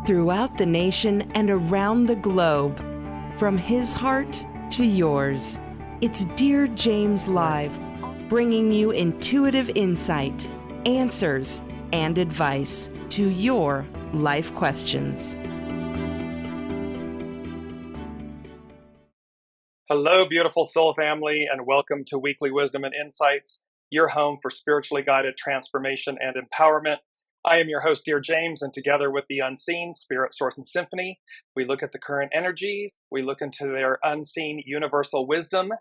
throughout the nation and around the globe. From his heart to yours, it's Dear James Live, bringing you intuitive insight, answers, and advice to your life questions. Hello, beautiful soul family, and welcome to Weekly Wisdom and Insights, your home for spiritually guided transformation and empowerment. I am your host, DearJames, and together with the unseen Spirit, Source, and Symphony, we look at the current energies, we look into their unseen universal wisdom,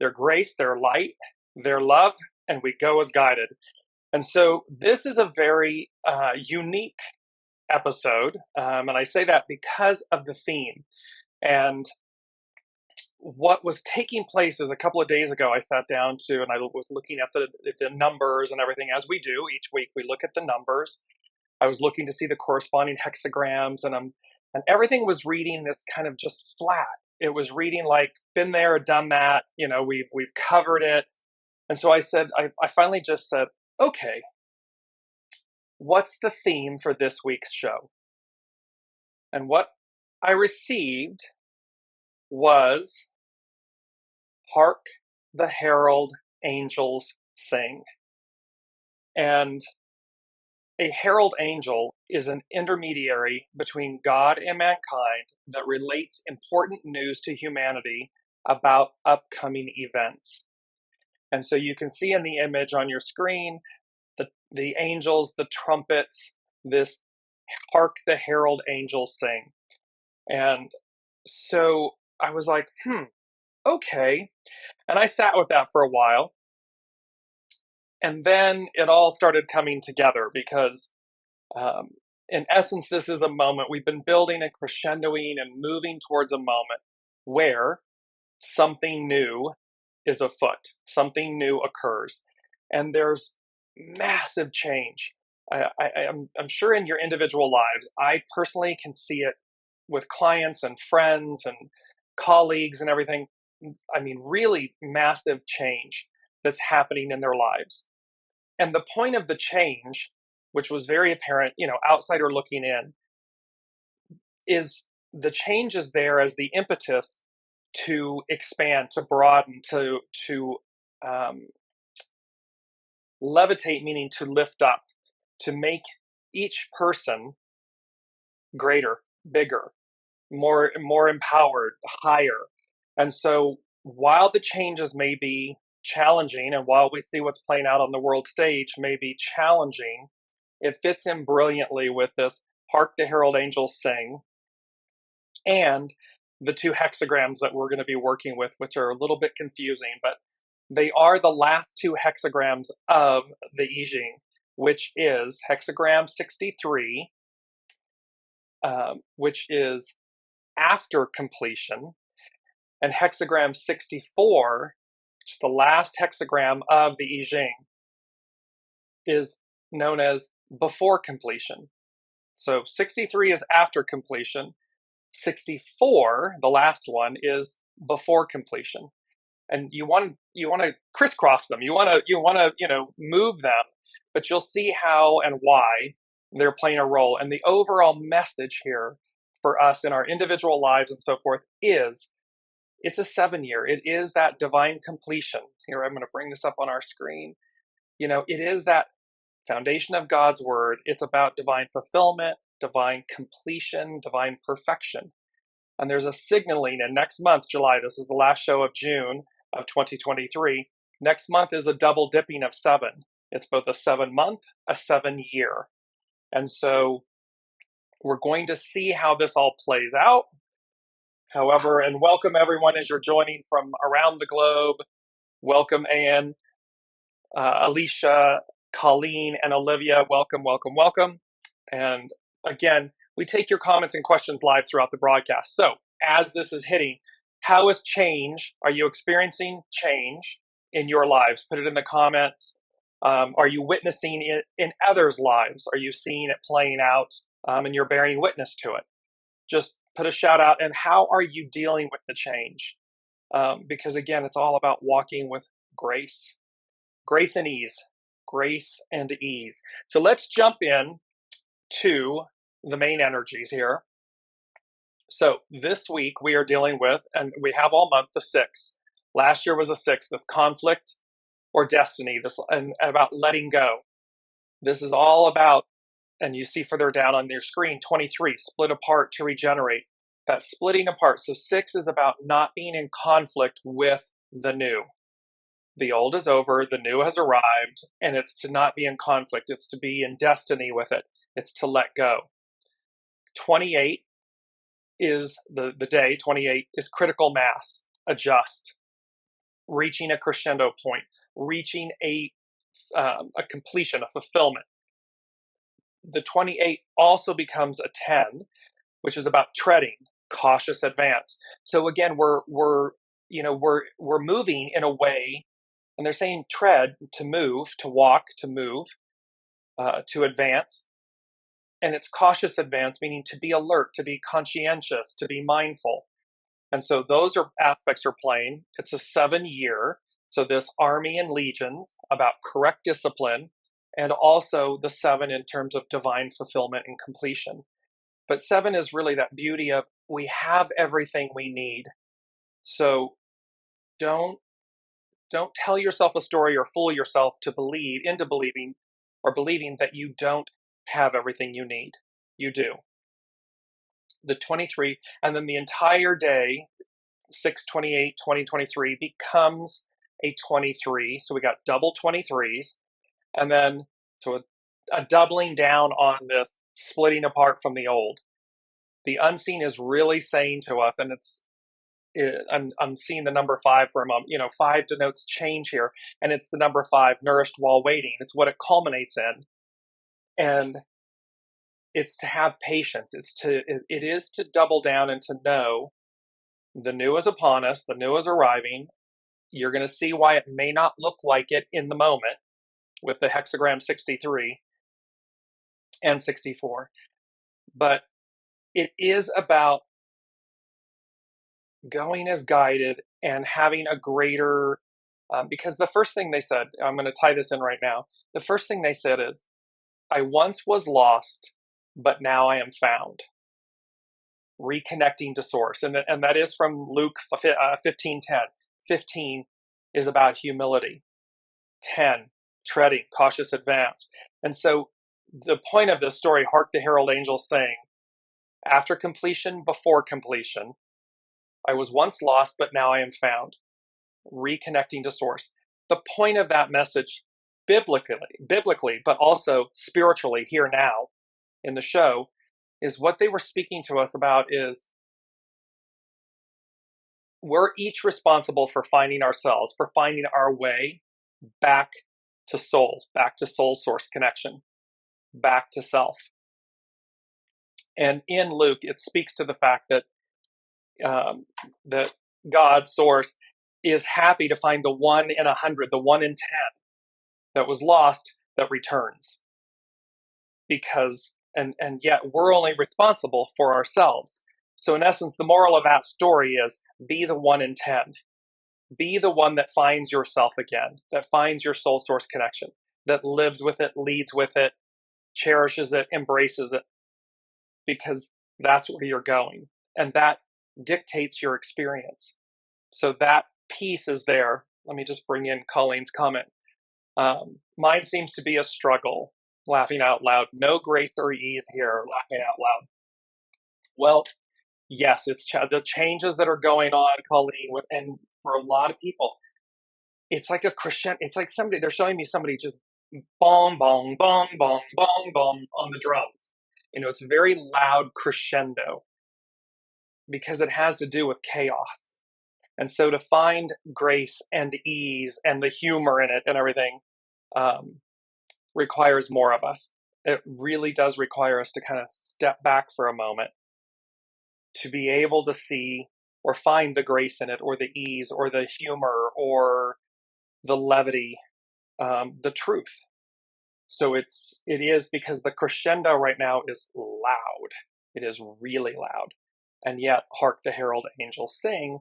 their grace, their light, their love, and we go as guided. And so this is a very unique episode, and I say that because of the theme. And what was taking place is a couple of days ago, I sat down and I was looking at the numbers and everything, as we do each week. We look at the numbers. I was looking to see the corresponding hexagrams, and everything was reading this kind of just flat. It was reading like, been there, done that. You know, we've covered it. And so I finally just said, okay, what's the theme for this week's show? And what I received was Hark the Herald, Angels Sing. And a herald angel is an intermediary between God and mankind that relates important news to humanity about upcoming events. And so you can see in the image on your screen, the angels, the trumpets, this Hark the Herald, Angels Sing. And so I was like, okay. And I sat with that for a while. And then it all started coming together because, in essence, this is a moment we've been building and crescendoing and moving towards a moment where something new is afoot, something new occurs. And there's massive change. I'm sure in your individual lives, I personally can see it with clients and friends and colleagues and everything. I mean, really massive change that's happening in their lives. And the point of the change, which was very apparent, outsider looking in, is the change is there as the impetus to expand, to broaden, to levitate, meaning to lift up, to make each person greater, bigger, more empowered, higher. And so while the changes may be challenging, and while we see what's playing out on the world stage may be challenging, it fits in brilliantly with this Hark the Herald, Angels Sing, and the two hexagrams that we're going to be working with, which are a little bit confusing, but they are the last two hexagrams of the I Ching, which is hexagram 63, which is after completion, and hexagram 64, which is the last hexagram of the I Ching, is known as before completion. So 63 is after completion. 64, the last one, is before completion. And you want to crisscross them. You want to move them, but you'll see how and why they're playing a role. And the overall message here for us in our individual lives and so forth is, it's a 7-year. It is that divine completion. Here, I'm going to bring this up on our screen. It is that foundation of God's word. It's about divine fulfillment, divine completion, divine perfection. And there's a signaling, and next month, July, this is the last show of June of 2023. Next month is a double dipping of 7. It's both a 7-month, a 7-year. And so we're going to see how this all plays out. However, and welcome everyone as you're joining from around the globe. Welcome, Anne, Alicia, Colleen, and Olivia. Welcome, welcome, welcome. And again, we take your comments and questions live throughout the broadcast. So as this is hitting, how is change? Are you experiencing change in your lives? Put it in the comments. Are you witnessing it in others' lives? Are you seeing it playing out and you're bearing witness to it? Just put a shout out. And how are you dealing with the change? Because again, it's all about walking with grace. Grace and ease. Grace and ease. So let's jump in to the main energies here. So this week we are dealing with, and we have all month, the 6. Last year was a 6, this conflict or destiny, this and about letting go. This is all about, and you see further down on your screen, 23, split apart to regenerate. That splitting apart. So 6 is about not being in conflict with the new. The old is over, the new has arrived, and it's to not be in conflict. It's to be in destiny with it. It's to let go. 28 is the day, 28 is critical mass, adjust, reaching a crescendo point, reaching a completion, a fulfillment. The 28 also becomes a 10, which is about treading, cautious advance. So again, we're moving in a way, and they're saying tread, to move, to walk, to move, to advance. And it's cautious advance, meaning to be alert, to be conscientious, to be mindful. And so those aspects are playing. It's a 7-year. So this army and legions about correct discipline, and also the 7 in terms of divine fulfillment and completion. But 7 is really that beauty of we have everything we need. So don't tell yourself a story or fool yourself into believing that you don't have everything you need. You do. The 23, and then the entire day, 6/28/2023 becomes a 23. So we got double 23s, and then so a doubling down on this splitting apart from the old. The unseen is really saying to us, and I'm seeing the number 5 for a moment. 5 denotes change here, and it's the number 5, nourished while waiting. It's what it culminates in, and it's to have patience. It is to double down and to know the new is upon us. The new is arriving. You're going to see why it may not look like it in the moment with the hexagram 63 and 64, but it is about going as guided and having a greater, because the first thing they said, I'm going to tie this in right now. The first thing they said is, I once was lost, but now I am found. Reconnecting to source. And that is from Luke 15:10. 15 is about humility. 10, treading, cautious advance. And so the point of this story, Hark the Herald Angels saying, after completion, before completion, I was once lost, but now I am found. Reconnecting to source. The point of that message, biblically, but also spiritually here now in the show, is what they were speaking to us about is we're each responsible for finding ourselves, for finding our way back to soul source connection, back to self. And in Luke, it speaks to the fact that that God, source, is happy to find the 1 in 100, the 1 in 10 that was lost that returns. Because, and yet we're only responsible for ourselves. So in essence, the moral of that story is be the 1 in 10. Be the one that finds yourself again, that finds your soul source connection, that lives with it, leads with it, cherishes it, embraces it, because that's where you're going. And that dictates your experience. So that piece is there. Let me just bring in Colleen's comment. Mine seems to be a struggle, laughing out loud. No grace or ease here, laughing out loud. Well, yes, it's the changes that are going on, Colleen, and for a lot of people, it's like a crescendo. It's like they're showing me somebody just bong, bong, bong, bong, bong, bong on the drums. It's a very loud crescendo because it has to do with chaos. And so to find grace and ease and the humor in it and everything requires more of us. It really does require us to kind of step back for a moment to be able to see or find the grace in it, or the ease, or the humor, or the levity, the truth. So it is because the crescendo right now is loud. It is really loud. And yet, Hark the Herald Angels sing,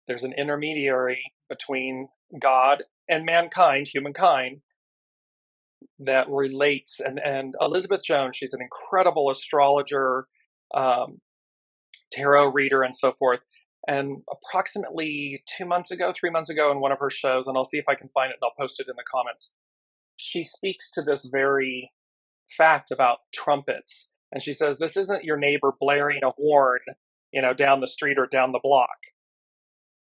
there's an intermediary between God and mankind, humankind, that relates, and Elizabeth Jones, she's an incredible astrologer, tarot reader, and so forth. And approximately 2 months ago, 3 months ago, in one of her shows, and I'll see if I can find it and I'll post it in the comments, she speaks to this very fact about trumpets. And she says, this isn't your neighbor blaring a horn, down the street or down the block.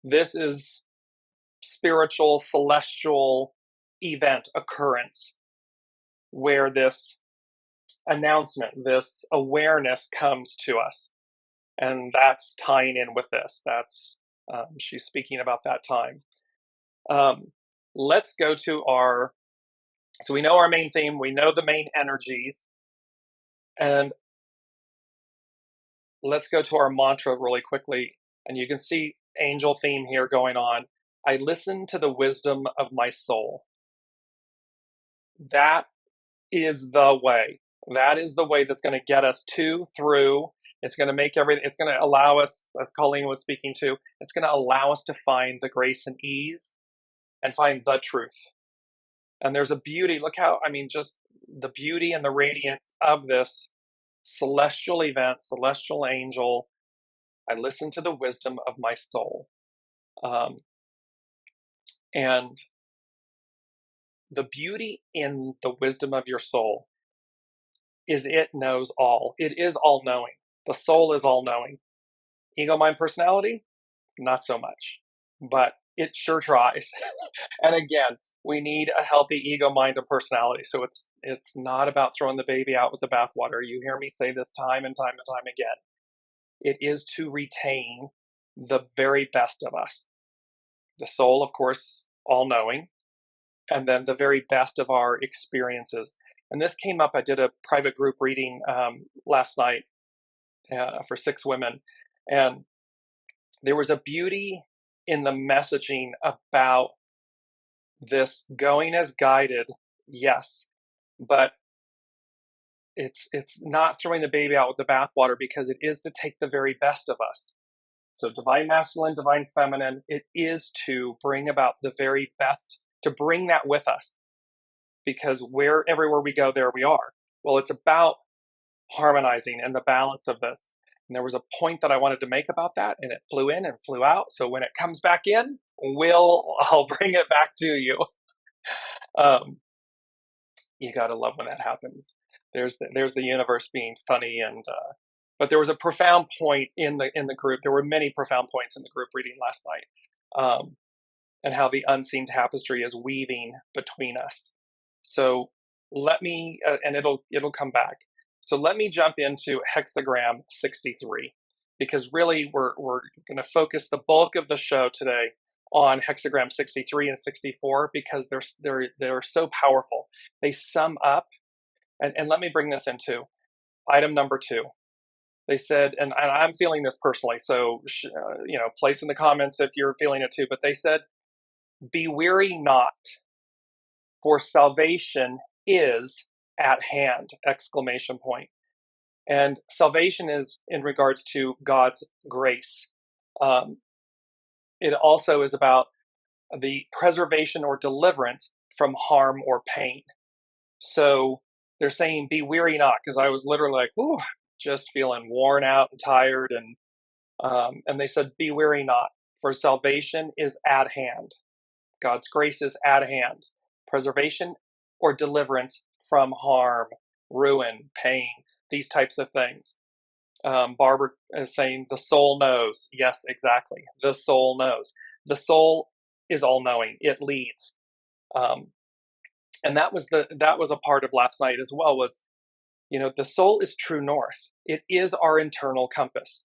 This is spiritual, celestial event, occurrence, where this announcement, this awareness comes to us. And that's tying in with this. That's she's speaking about that time. Let's go to so we know our main theme, we know the main energies, and let's go to our mantra really quickly. And you can see angel theme here going on. I listen to the wisdom of my soul. That is the way. That is the way that's going to get us through. It's going to make everything, it's going to allow us, as Colleen was speaking to, it's going to allow us to find the grace and ease and find the truth. And there's a beauty, look how, just the beauty and the radiance of this celestial event, celestial angel. I listen to the wisdom of my soul. And the beauty in the wisdom of your soul is it knows all. It is all-knowing. The soul is all-knowing. Ego, mind, personality, not so much. But it sure tries. And again, we need a healthy ego, mind, and personality. So it's not about throwing the baby out with the bathwater. You hear me say this time and time and time again. It is to retain the very best of us. The soul, of course, all-knowing, and then the very best of our experiences. And this came up, I did a private group reading last night for 6 women, and there was a beauty in the messaging about this going as guided, yes, but it's not throwing the baby out with the bathwater, because it is to take the very best of us. So divine masculine, divine feminine, it is to bring about the very best, to bring that with us, because everywhere we go, there we are. Well, it's about harmonizing and the balance of this. And there was a point that I wanted to make about that, and it flew in and flew out. So when it comes back in, I'll bring it back to you. You gotta love when that happens. There's the universe being funny, and but there was a profound point in the group. There were many profound points in the group reading last night, and how the unseen tapestry is weaving between us. So let me, and it'll come back. So let me jump into hexagram 63, because really we're going to focus the bulk of the show today on hexagram 63 and 64, because they're so powerful. They sum up, and let me bring this into item number 2. They said, and I'm feeling this personally, so place in the comments if you're feeling it too, but they said, be weary not, for salvation is at hand, exclamation point. And salvation is in regards to God's grace. It also is about the preservation or deliverance from harm or pain. So they're saying, be weary not, because I was literally like, ooh, just feeling worn out and tired. And they said, be weary not, for salvation is at hand. God's grace is at hand. Preservation or deliverance from harm, ruin, pain, these types of things. Barbara is saying the soul knows. Yes, exactly. The soul knows. The soul is all-knowing. It leads. And that was a part of last night as well, was, the soul is true north. It is our internal compass.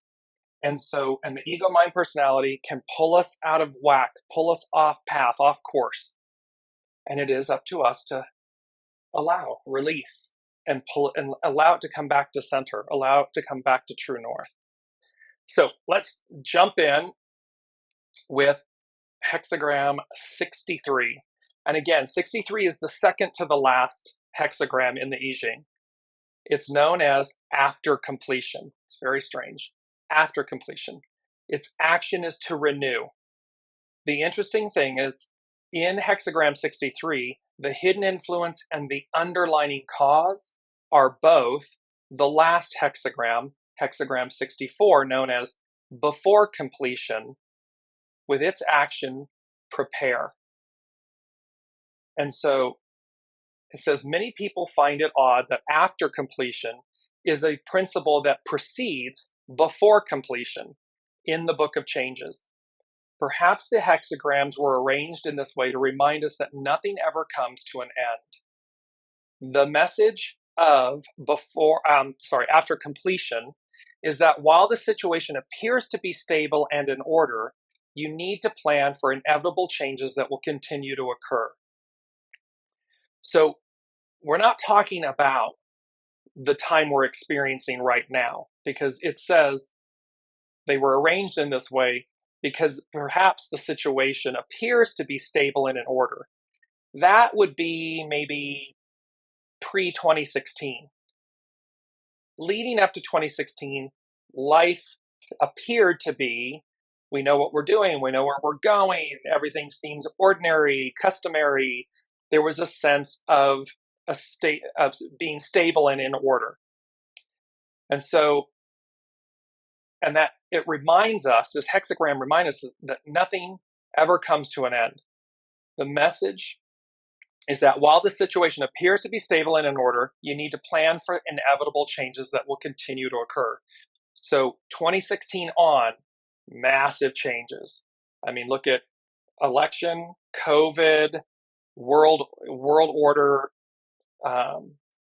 And the ego, mind, personality can pull us out of whack, pull us off path, off course. And it is up to us to allow, release, and pull and allow it to come back to center, allow it to come back to true north. So let's jump in with hexagram 63. And again, 63 is the second to the last hexagram in the I Ching. It's known as after completion. It's very strange. After completion. Its action is to renew. The interesting thing is, in hexagram 63, the hidden influence and the underlining cause are both the last hexagram, hexagram 64, known as before completion, with its action, prepare. And so it says, many people find it odd that after completion is a principle that precedes before completion in the Book of Changes. Perhaps the hexagrams were arranged in this way to remind us that nothing ever comes to an end. The message of after completion is that while the situation appears to be stable and in order, you need to plan for inevitable changes that will continue to occur. So we're not talking about the time we're experiencing right now, because it says they were arranged in this way because perhaps the situation appears to be stable and in order. That would be maybe pre-2016. Leading up to 2016, life appeared to be, we know what we're doing, we know where we're going, everything seems ordinary, customary. There was a sense of a state of being stable and in order. And so, and that it reminds us, this hexagram reminds us that nothing ever comes to an end. The message is that while the situation appears to be stable and in order, you need to plan for inevitable changes that will continue to occur. So 2016 on, massive changes. I mean, look at election, COVID, world order, a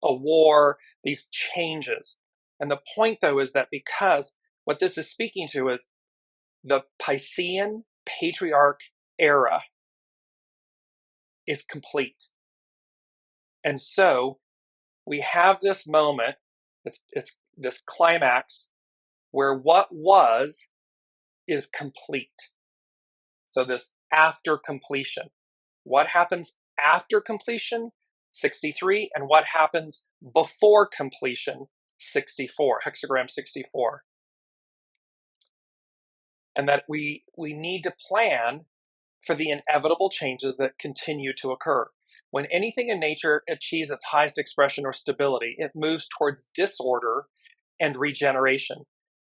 war, these changes. And the point, though, is that because what this is speaking to is the Piscean patriarch era is complete. And so we have this moment, it's this climax where what was is complete. So this after completion. What happens after completion? 63. And what happens before completion? 64, hexagram 64. And that we need to plan for the inevitable changes that continue to occur. When anything in nature achieves its highest expression or stability, it moves towards disorder and regeneration.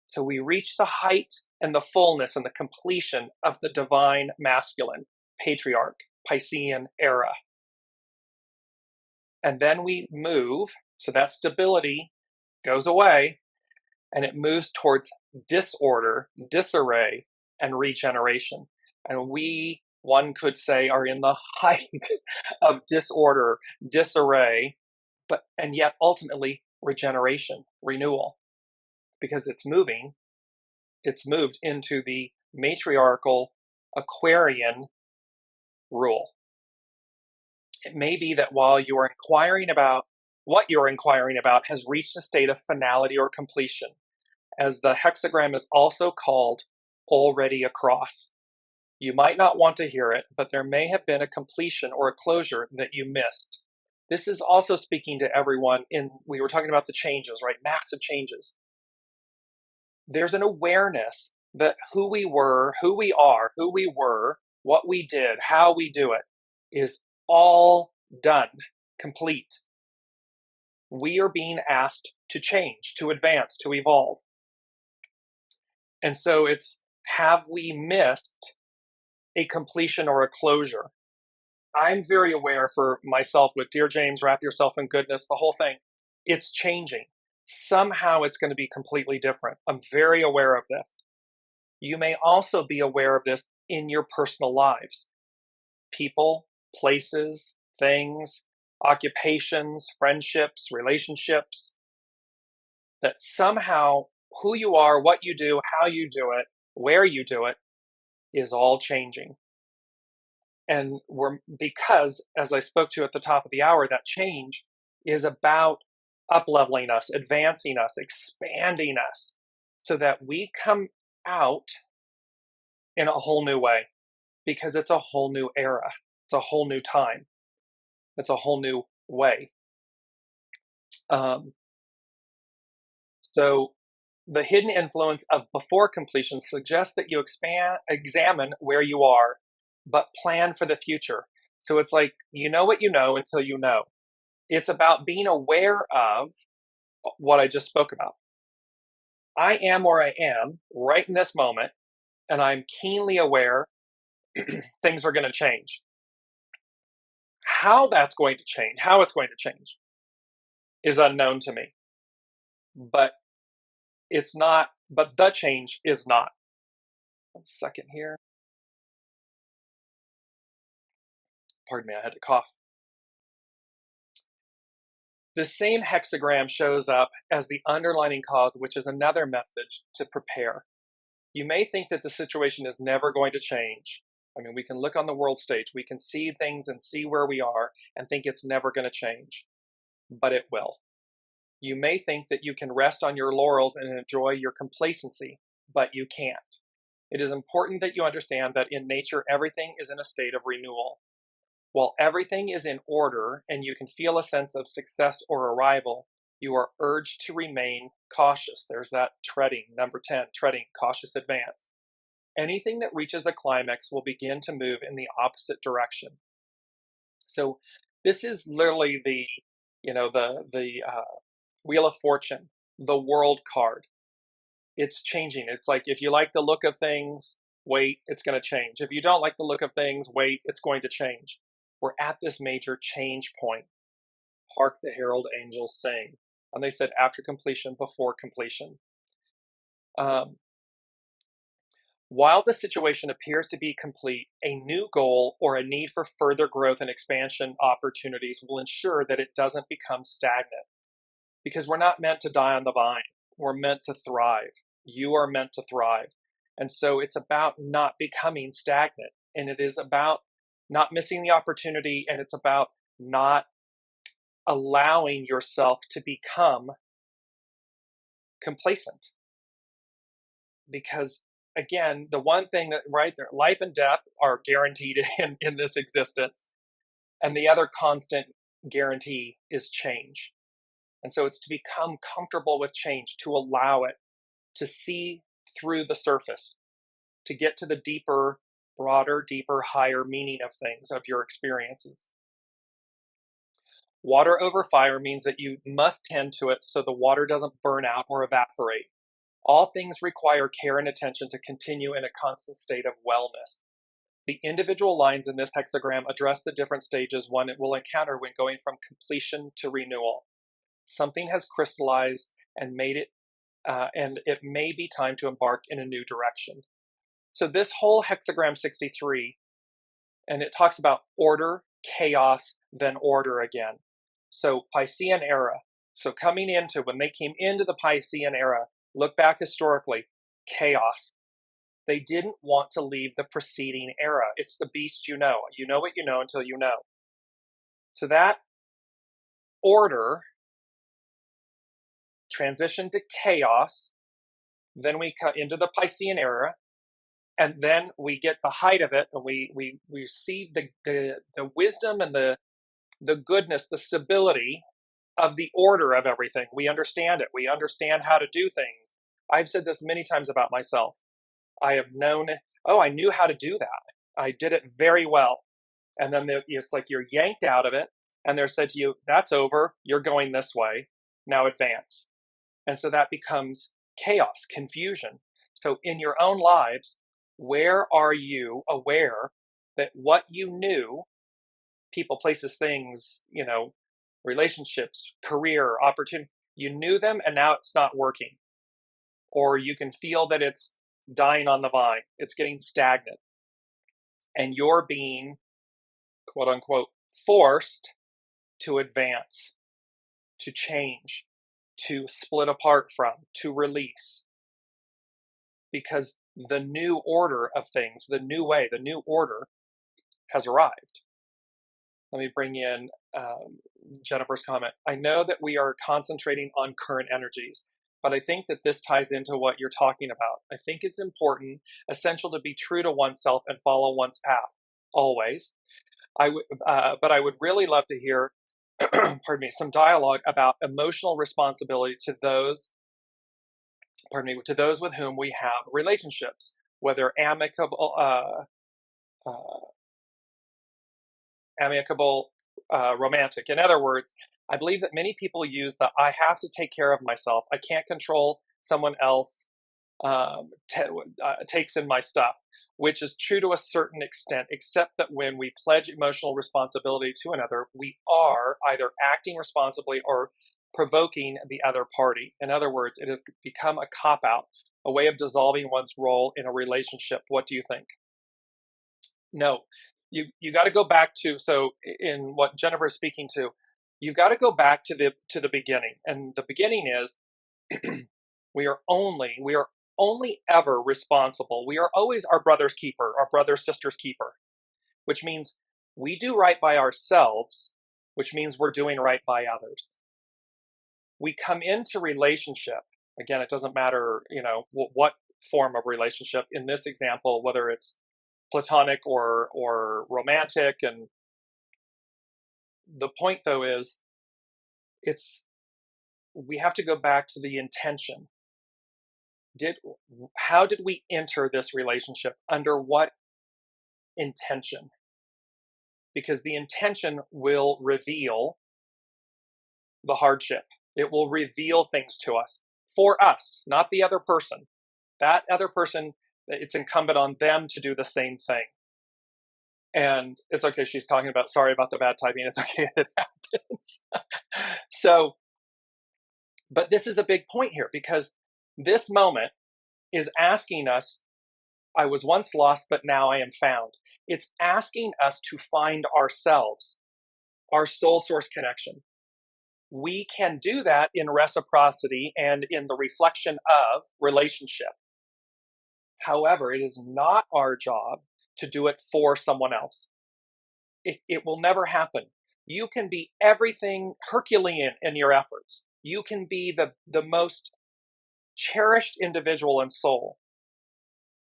So we reach the height and the fullness and the completion of the divine masculine, patriarch, Piscean era. And then we move, so that stability goes away, and it moves towards disorder, disarray, and regeneration. And we, one could say, are in the height of disorder, disarray, and yet ultimately regeneration, renewal, because it's moved into the matriarchal Aquarian rule. It may be that while you are inquiring about what you're inquiring about has reached a state of finality or completion, as the hexagram is also called already across. You might not want to hear it, but there may have been a completion or a closure that you missed. This is also speaking to everyone we were talking about the changes, right? Massive changes. There's an awareness that who we were, who we are, who we were, what we did, how we do it is all done, complete. We are being asked to change, to advance, to evolve. And so it's, have we missed a completion or a closure? I'm very aware for myself with Dear James, Wrap Yourself in Goodness, the whole thing. It's changing. Somehow it's going to be completely different. I'm very aware of this. You may also be aware of this in your personal lives. People, places, things, occupations, friendships, relationships, that somehow who you are, what you do, how you do it, where you do it, is all changing. And because, as I spoke to at the top of the hour, that change is about up-leveling us, advancing us, expanding us, so that we come out in a whole new way, because it's a whole new era. It's a whole new time. It's a whole new way. So the hidden influence of before completion suggests that you examine where you are, but plan for the future. So it's like, you know what you know until you know. It's about being aware of what I just spoke about. I am where I am right in this moment, and I'm keenly aware things are going to change. How that's going to change, how it's going to change, is unknown to me. But it's not, but the change is not. 1 second here. Pardon me, I had to cough. The same hexagram shows up as the underlining cause, which is another method to prepare. You may think that the situation is never going to change. I mean, we can look on the world stage, we can see things and see where we are and think it's never going to change, but it will. You may think that you can rest on your laurels and enjoy your complacency, but you can't. It is important that you understand that in nature, everything is in a state of renewal. While everything is in order and you can feel a sense of success or arrival, you are urged to remain cautious. There's that treading, number 10, treading, cautious advance. Anything that reaches a climax will begin to move in the opposite direction. So this is literally the Wheel of Fortune, the world card. It's changing. It's like, if you like the look of things, wait, it's going to change. If you don't like the look of things, wait, it's going to change. We're at this major change point. Hark the herald angels sing. And they said after completion, before completion. While the situation appears to be complete, a new goal or a need for further growth and expansion opportunities will ensure that it doesn't become stagnant. Because we're not meant to die on the vine. We're meant to thrive. You are meant to thrive. And so it's about not becoming stagnant. And it is about not missing the opportunity. And it's about not allowing yourself to become complacent. Because again, the one thing that, right there, life and death are guaranteed in this existence. And the other constant guarantee is change. And so it's to become comfortable with change, to allow it, to see through the surface, to get to the deeper, broader, deeper, higher meaning of things, of your experiences. Water over fire means that you must tend to it so the water doesn't burn out or evaporate. All things require care and attention to continue in a constant state of wellness. The individual lines in this hexagram address the different stages one will encounter when going from completion to renewal. Something has crystallized and made it, and it may be time to embark in a new direction. So this whole hexagram 63, and it talks about order, chaos, then order again. So Piscean era. So coming into, when they came into the Piscean era, look back historically, chaos. They didn't want to leave the preceding era. It's the beast you know. You know what you know until you know. So that order transition to chaos, then we cut into the Piscean era, and then we get the height of it, and we see the wisdom and the goodness, the stability of the order of everything. We understand it. We understand how to do things. I've said this many times about myself. I have known, I knew how to do that. I did it very well. And then it's like you're yanked out of it, and they're said to you, that's over. You're going this way. Now advance. And so that becomes chaos, confusion. So in your own lives, where are you aware that what you knew, people, places, things, relationships, career, opportunity, you knew them and now it's not working? Or you can feel that it's dying on the vine, it's getting stagnant, and you're being, quote unquote, forced to advance, to change, to split apart from, to release. Because the new order of things, the new way, the new order has arrived. Let me bring in Jennifer's comment. I know that we are concentrating on current energies, but I think that this ties into what you're talking about. I think it's important, essential to be true to oneself and follow one's path, always. But I would really love to hear, pardon me, some dialogue about emotional responsibility to those, to those with whom we have relationships, whether amicable amicable, romantic. In other words, I believe that many people use the I have to take care of myself. I can't control someone else takes in my stuff, which is true to a certain extent, except that when we pledge emotional responsibility to another, we are either acting responsibly or provoking the other party. In other words, it has become a cop-out, a way of dissolving one's role in a relationship. What do you think? No, you got to go back to, so in what Jennifer is speaking to, you've got to go back to the beginning. And the beginning is we are only ever responsible. We are always our brother's keeper, our brother, sister's keeper, which means we do right by ourselves, which means we're doing right by others. We come into relationship, again, it doesn't matter, what form of relationship. In this example, whether it's platonic or romantic, and the point though is we have to go back to the intention. How did we enter this relationship? Under what intention? Because the intention will reveal the hardship. It will reveal things to us, for us, not the other person. That other person, it's incumbent on them to do the same thing. And it's okay, she's talking about, sorry about the bad typing, it's okay, it happens. So, but this is a big point here, because this moment is asking us, I was once lost, but now I am found. It's asking us to find ourselves, our soul source connection. We can do that in reciprocity and in the reflection of relationship. However, it is not our job to do it for someone else. It will never happen. You can be everything Herculean in your efforts. You can be the most cherished individual and soul,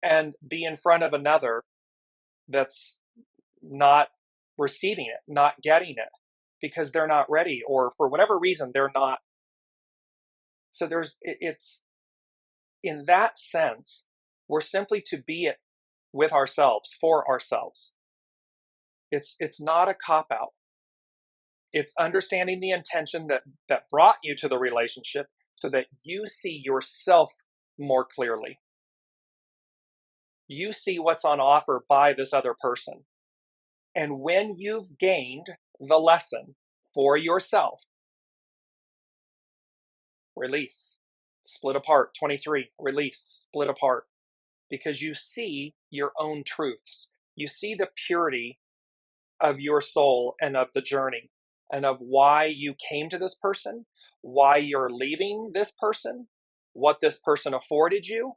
and be in front of another that's not receiving it, not getting it, because they're not ready, or for whatever reason they're not. So it's in that sense, we're simply to be it with ourselves, for ourselves. It's not a cop-out. It's understanding the intention that brought you to the relationship, so that you see yourself more clearly. You see what's on offer by this other person. And when you've gained the lesson for yourself, release, split apart. 23, release, split apart. Because you see your own truths. You see the purity of your soul and of the journey, and of why you came to this person, why you're leaving this person, what this person afforded you.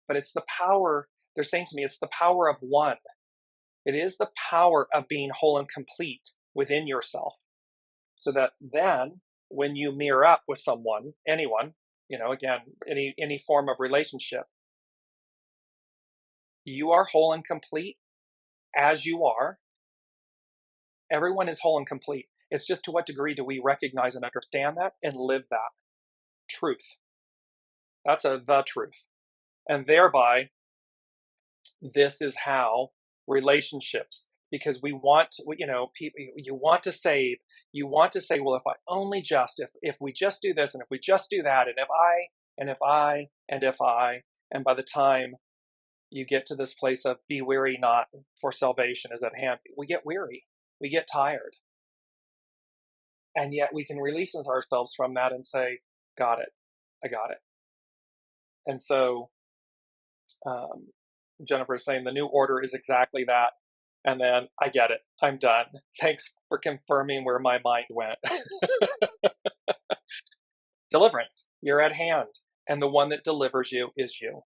But it's the power, they're saying to me, it's the power of one. It is the power of being whole and complete within yourself. So that then when you mirror up with someone, anyone, again, any form of relationship, you are whole and complete as you are. Everyone is whole and complete. It's just to what degree do we recognize and understand that and live that truth. That's the truth. And thereby, this is how relationships, because we want, people, you want to save, you want to say, well, if we just do this, and if we just do that, and by the time you get to this place of be weary not, for salvation is at hand, we get weary, we get tired. And yet we can release ourselves from that and say, got it, I got it. And so Jennifer is saying the new order is exactly that. And then I get it. I'm done. Thanks for confirming where my mind went. Deliverance, you're at hand. And the one that delivers you is you.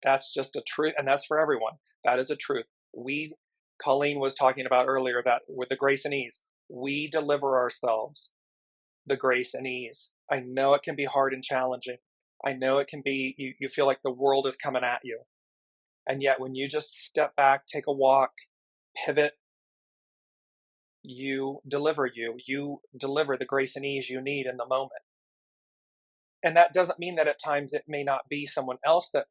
That's just a truth. And that's for everyone. That is a truth. Colleen was talking about earlier that with the grace and ease, we deliver ourselves the grace and ease. I know it can be hard and challenging. I know it can be, you feel like the world is coming at you. And yet when you just step back, take a walk, pivot, you deliver the grace and ease you need in the moment. And that doesn't mean that at times it may not be someone else that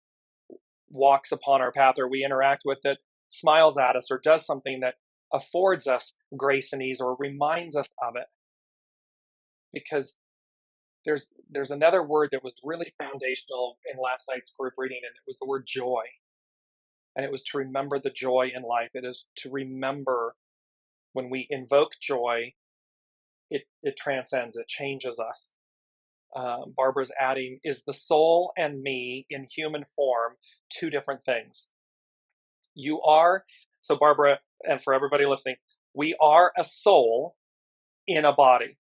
walks upon our path or we interact with that smiles at us or does something that affords us grace and ease, or reminds us of it. Because there's another word that was really foundational in last night's group reading, and it was the word joy. And it was to remember the joy in life. It is to remember when we invoke joy, it transcends, it changes us. Barbara's adding, is the soul and me in human form two different things? You are, so Barbara, and for everybody listening, we are a soul in a body,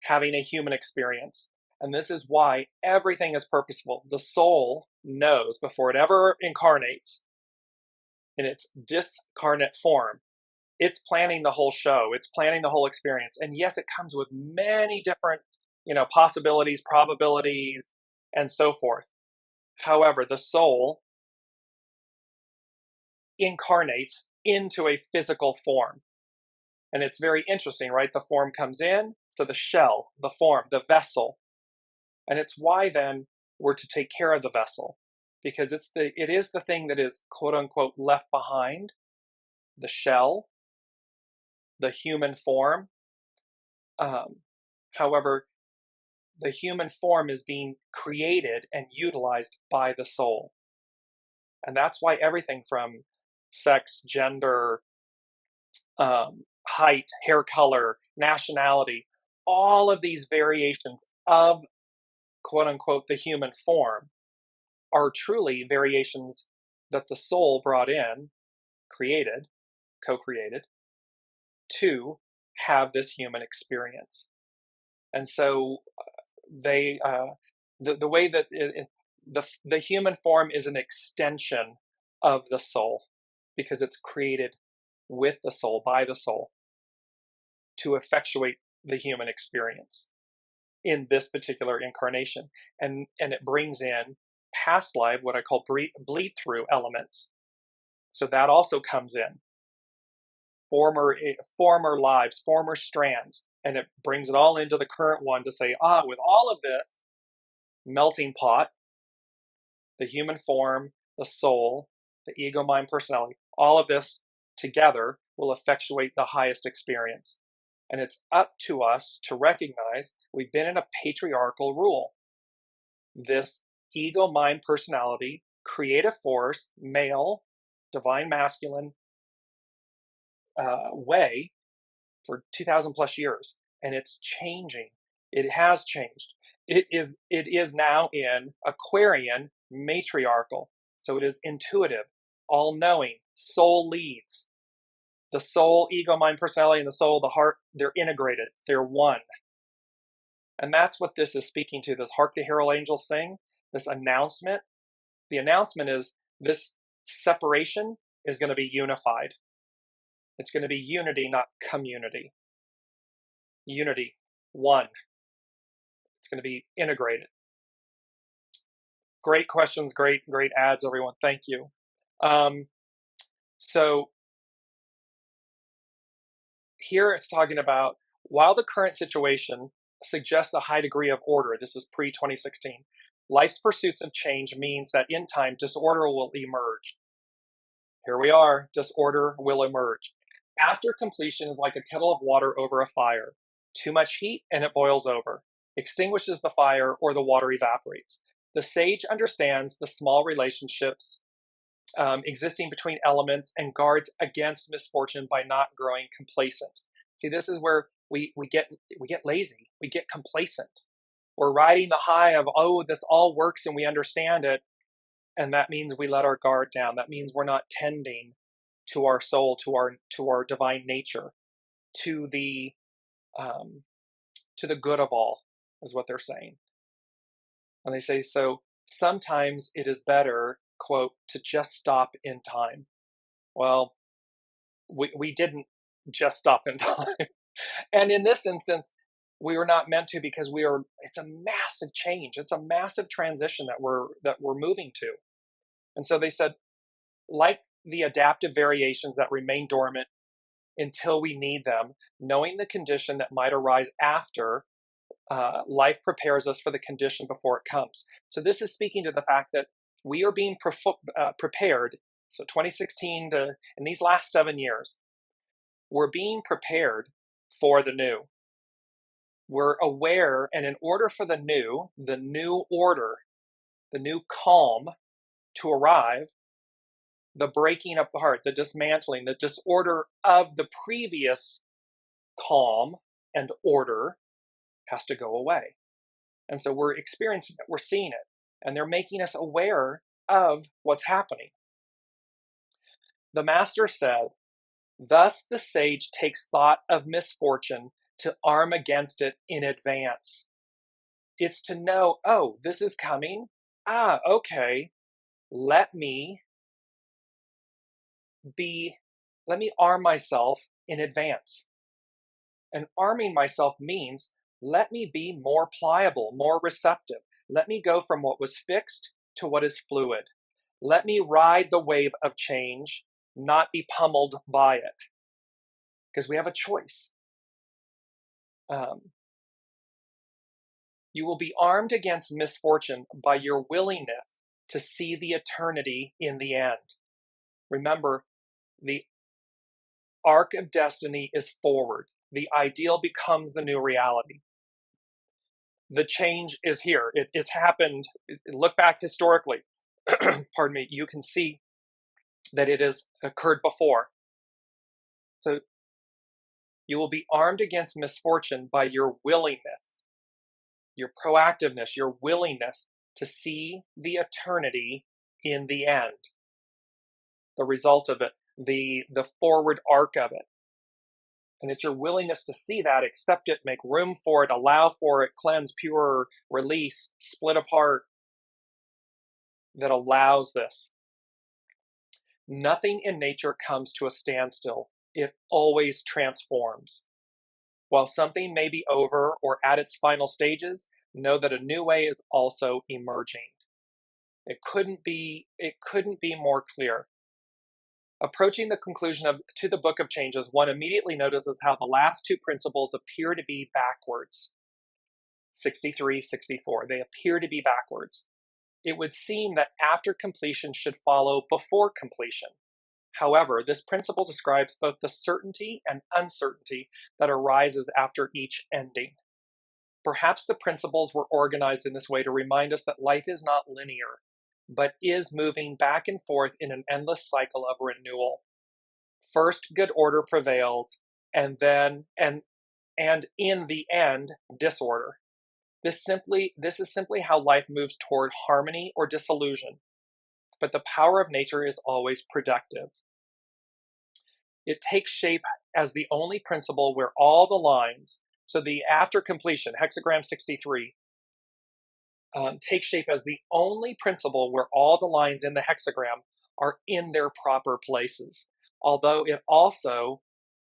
having a human experience. And this is why everything is purposeful. The soul knows before it ever incarnates in its discarnate form, it's planning the whole show. It's planning the whole experience. And yes, it comes with many different, possibilities, probabilities, and so forth. However, the soul incarnates into a physical form. And it's very interesting, right? The form comes in, so the shell, the form, the vessel. And it's why then we're to take care of the vessel, because it is the thing that is quote unquote left behind, the shell, the human form. However, the human form is being created and utilized by the soul. And that's why everything from sex, gender, height, hair color, nationality, all of these variations of quote unquote the human form are truly variations that the soul brought in, created, co-created, to have this human experience. And so they, the way that the human form is an extension of the soul, because it's created with the soul, by the soul, to effectuate the human experience in this particular incarnation. And it brings in past life, what I call bleed through elements. So that also comes in. Former lives, former strands, and it brings it all into the current one to say, with all of this melting pot, the human form, the soul, the ego, mind, personality, all of this together will effectuate the highest experience. And it's up to us to recognize we've been in a patriarchal rule. This ego, mind, personality, creative force, male, divine masculine way for 2,000 plus years. And it's changing. It has changed. It is now in Aquarian matriarchal. So it is intuitive, all-knowing, soul leads. The soul, ego, mind, personality, and the soul, the heart, they're integrated. They're one. And that's what this is speaking to, this Hark the Herald Angels sing, this announcement. The announcement is this separation is going to be unified. It's going to be unity, not community. Unity, one. It's going to be integrated. Great questions, great ads, everyone. Thank you. So here it's talking about, while the current situation suggests a high degree of order, this is pre-2016, life's pursuits of change means that in time, disorder will emerge. Here we are, disorder will emerge. After completion is like a kettle of water over a fire. Too much heat and it boils over, extinguishes the fire, or the water evaporates. The sage understands the small relationships existing between elements and guards against misfortune by not growing complacent. See, this is where we get lazy, we get complacent. We're riding the high of, this all works and we understand it, and that means we let our guard down. That means we're not tending to our soul, to our divine nature, to the good of all, is what they're saying. And they say, so sometimes it is better, quote, to just stop in time. Well, we didn't just stop in time. And in this instance, we were not meant to, because it's a massive change. It's a massive transition that we're moving to. And so they said, like the adaptive variations that remain dormant until we need them, knowing the condition that might arise after, life prepares us for the condition before it comes. So this is speaking to the fact that we are being prepared. So 2016 in these last 7 years, we're being prepared for the new. We're aware, and in order for the new order, the new calm to arrive, the breaking apart, the dismantling, the disorder of the previous calm and order has to go away. And so we're experiencing it, we're seeing it, and they're making us aware of what's happening. The master said, "Thus the sage takes thought of misfortune to arm against it in advance." It's to know, oh, this is coming. Okay. Let me arm myself in advance. And arming myself means let me be more pliable, more receptive. Let me go from what was fixed to what is fluid. Let me ride the wave of change, not be pummeled by it. Because we have a choice. You will be armed against misfortune by your willingness to see the eternity in the end. Remember, the arc of destiny is forward. The ideal becomes the new reality. The change is here. It's happened. Look back historically. Pardon me. You can see that it has occurred before. So you will be armed against misfortune by your willingness, your proactiveness, your willingness to see the eternity in the end. The result of it, the forward arc of it. And it's your willingness to see that, accept it, make room for it, allow for it, cleanse, pure, release, split apart, that allows this. Nothing in nature comes to a standstill. It always transforms. While something may be over or at its final stages, know that a new way is also emerging. It couldn't be more clear. Approaching the conclusion to the Book of Changes, one immediately notices how the last two principles appear to be backwards. 63, 64. They appear to be backwards. It would seem that after completion should follow before completion. However, this principle describes both the certainty and uncertainty that arises after each ending. Perhaps the principles were organized in this way to remind us that life is not linear, but is moving back and forth in an endless cycle of renewal. First, good order prevails, and in the end, disorder. This is simply how life moves toward harmony or dissolution. But the power of nature is always productive. It takes shape as the only principle where all the lines, so the after completion, hexagram 63, takes shape as the only principle where all the lines in the hexagram are in their proper places. Although it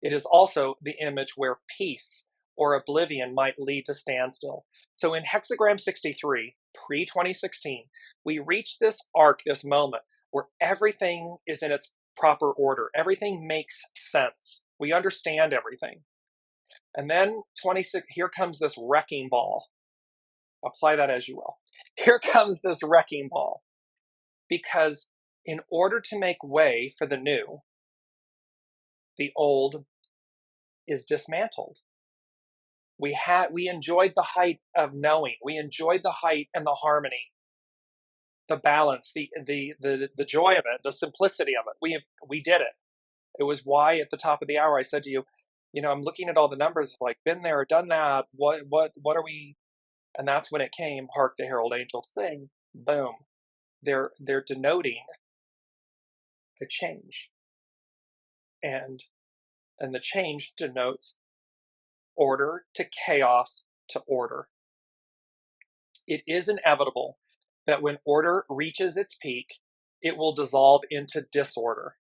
is also the image where peace or oblivion might lead to standstill. So in hexagram 63, pre-2016, we reach this arc, this moment, where everything is in its proper order. Everything makes sense. We understand everything. And then 26, here comes this wrecking ball. Apply that as you will. Here comes this wrecking ball. Because in order to make way for the new, the old is dismantled. We enjoyed the height of knowing. We enjoyed the height and the harmony, the balance, the joy of it, the simplicity of it. We did it. It was why at the top of the hour I said to you, I'm looking at all the numbers, like been there, done that. What are we? And that's when it came. Hark the Herald Angels sing. Boom. They're denoting a change, and the change denotes order to chaos to order. It is inevitable that when order reaches its peak, it will dissolve into disorder.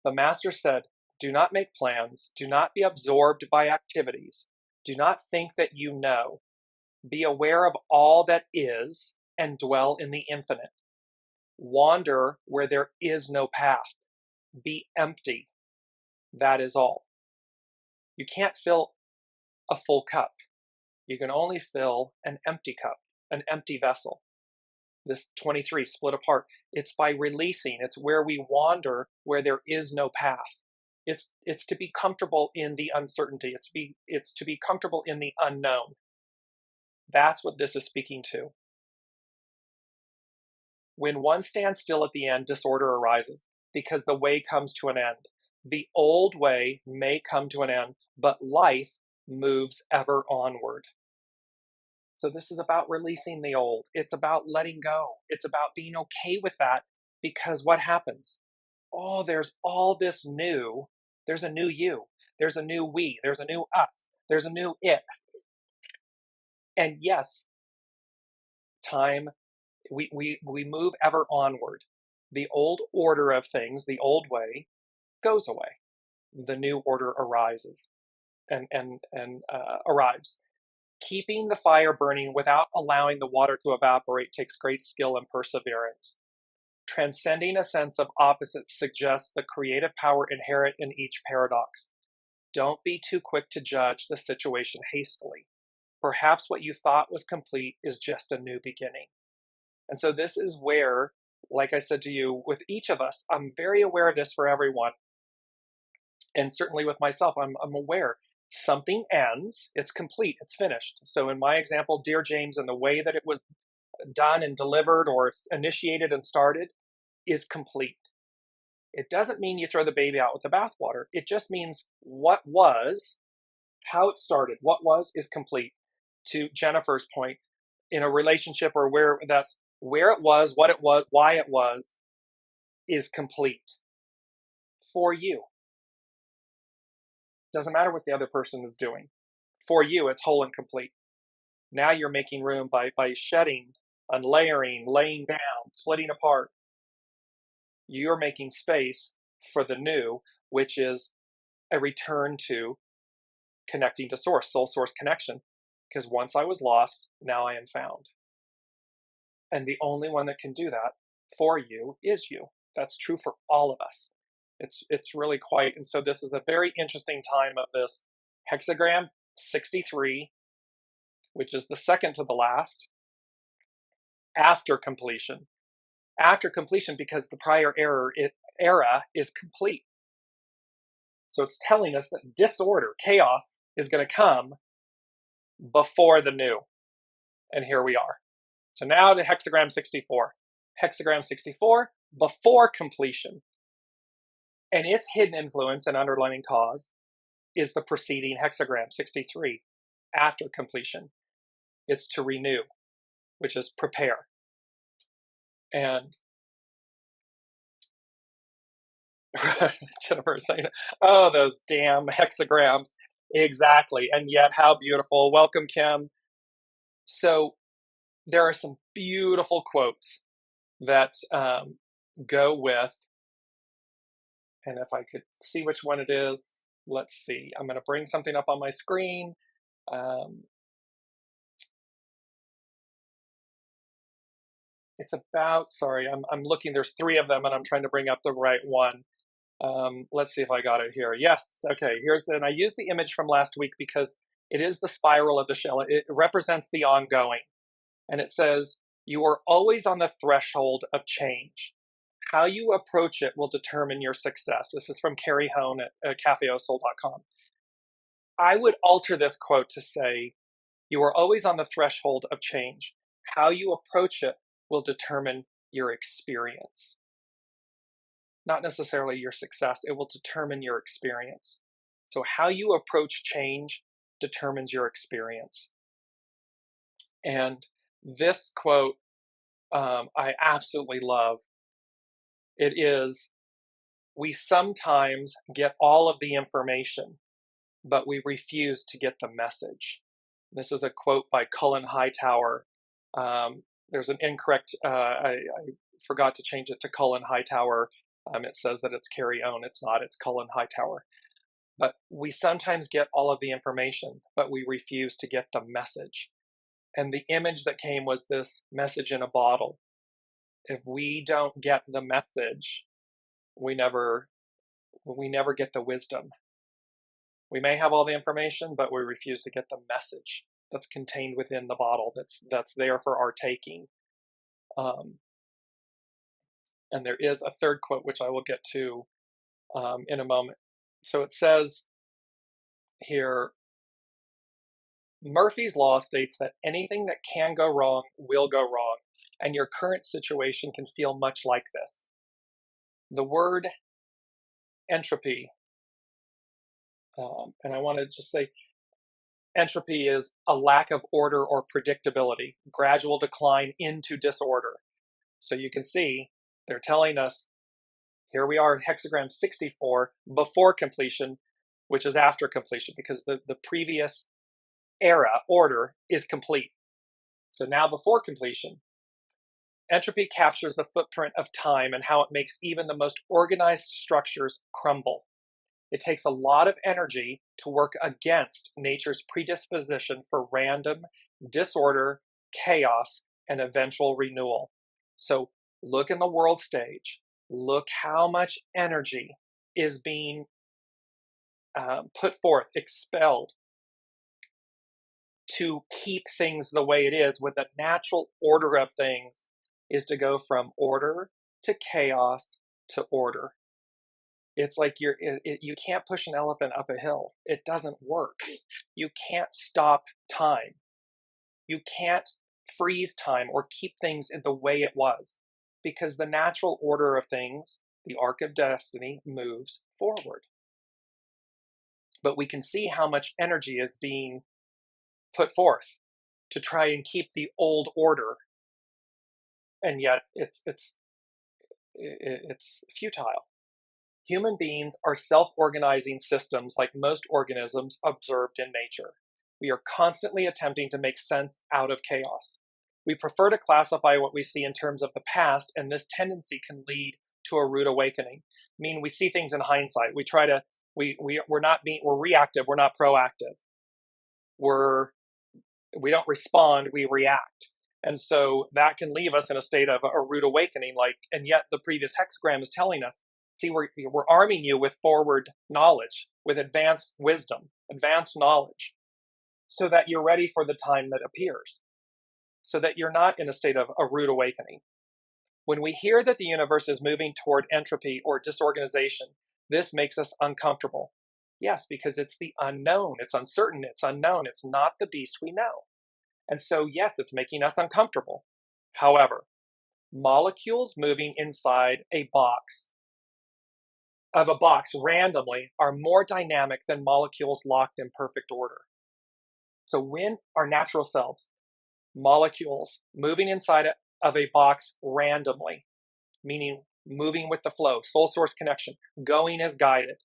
The master said, "Do not make plans. Do not be absorbed by activities. Do not think that you know. Be aware of all that is and dwell in the infinite. Wander where there is no path. Be empty. That is all." You can't fill a full cup. You can only fill an empty cup, an empty vessel. This 23 split apart. It's by releasing. It's where we wander where there is no path. It's to be comfortable in the uncertainty. It's to be comfortable in the unknown. That's what this is speaking to. When one stands still at the end, disorder arises because the way comes to an end. The old way may come to an end, but life moves ever onward. So this is about releasing the old. It's about letting go. It's about being okay with that, because what happens? Oh, there's all this new. There's a new you. There's a new we. There's a new us. There's a new it. And yes, time, we move ever onward. The old order of things, the old way, goes away. The new order arises and arrives. Keeping the fire burning without allowing the water to evaporate takes great skill and perseverance. Transcending a sense of opposites suggests the creative power inherent in each paradox. Don't be too quick to judge the situation hastily. Perhaps what you thought was complete is just a new beginning. And so this is where, like I said to you, with each of us, I'm very aware of this for everyone. And certainly with myself, I'm aware. Something ends, it's complete, it's finished. So in my example, DearJames, and the way that it was done and delivered or initiated and started is complete. It doesn't mean you throw the baby out with the bathwater. It just means what was, how it started, what was is complete. To Jennifer's point, in a relationship or where it was, what it was, why it was, is complete for you. Doesn't matter what the other person is doing. For you, it's whole and complete. Now you're making room by shedding, unlayering, laying down, splitting apart. You're making space for the new, which is a return to connecting to source, soul source connection. Because once I was lost, now I am found. And the only one that can do that for you is you. That's true for all of us. It's really quite, and so this is a very interesting time of this hexagram 63, which is the second to the last, after completion. After completion, because the prior era is complete. So it's telling us that disorder, chaos, is going to come before the new. And here we are. So now to hexagram 64. Hexagram 64, before completion. And its hidden influence and underlying cause is the preceding hexagram 63, after completion. It's to renew, which is prepare. And Jennifer is saying, oh, those damn hexagrams. Exactly. And yet, how beautiful. Welcome, Kim. So there are some beautiful quotes that go with, and if I could see which one it is, let's see. I'm going to bring something up on my screen. It's about, sorry, I'm looking, there's 3 of them and I'm trying to bring up the right one. Let's see if I got it here. Yes, okay, and I used the image from last week because it is the spiral of the shell. It represents the ongoing. And it says, you are always on the threshold of change. How you approach it will determine your success. This is from Carrie Hone at cafeosoul.com. I would alter this quote to say, you are always on the threshold of change. How you approach it will determine your experience. Not necessarily your success, it will determine your experience. So how you approach change determines your experience. And this quote, I absolutely love. It is, we sometimes get all of the information, but we refuse to get the message. This is a quote by Cullen Hightower. There's an incorrect, I forgot to change it to Cullen Hightower. It says that it's Carrie Hone. It's not, it's Cullen Hightower. But we sometimes get all of the information, but we refuse to get the message. And the image that came was this message in a bottle. If we don't get the message, we never get the wisdom. We may have all the information, but we refuse to get the message that's contained within the bottle that's there for our taking. And there is a third quote, which I will get to in a moment. So it says here, Murphy's Law states that anything that can go wrong will go wrong, and your current situation can feel much like this. The word entropy, and I want to just say, entropy is a lack of order or predictability, gradual decline into disorder. So you can see they're telling us, here we are, hexagram 64, before completion, which is after completion, because the previous era, order, is complete. So now before completion, entropy captures the footprint of time and how it makes even the most organized structures crumble. It takes a lot of energy to work against nature's predisposition for random, disorder, chaos, and eventual renewal. So look in the world stage. Look how much energy is being put forth, expelled, to keep things the way it is, when the natural order of things is to go from order to chaos to order. It's like you can't push an elephant up a hill. It doesn't work. You can't stop time. You can't freeze time or keep things in the way it was, because the natural order of things, the arc of destiny, moves forward. But we can see how much energy is being put forth to try and keep the old order, and yet it's futile. Human beings are self-organizing systems like most organisms observed in nature. We are constantly attempting to make sense out of chaos. We prefer to classify what we see in terms of the past, and this tendency can lead to a rude awakening. I mean, we see things in hindsight. We're reactive, we're not proactive. We don't respond, we react. And so that can leave us in a state of a rude awakening, and yet the previous hexagram is telling us, see, we're arming you with forward knowledge, with advanced wisdom, advanced knowledge, so that you're ready for the time that appears, so that you're not in a state of a rude awakening. When we hear that the universe is moving toward entropy or disorganization, this makes us uncomfortable. Yes, because it's the unknown, it's uncertain, it's unknown, it's not the beast we know. And so, yes, it's making us uncomfortable. However, molecules moving inside a box randomly are more dynamic than molecules locked in perfect order. So when our natural selves, molecules moving inside of a box randomly, meaning moving with the flow, soul source connection, going as guided,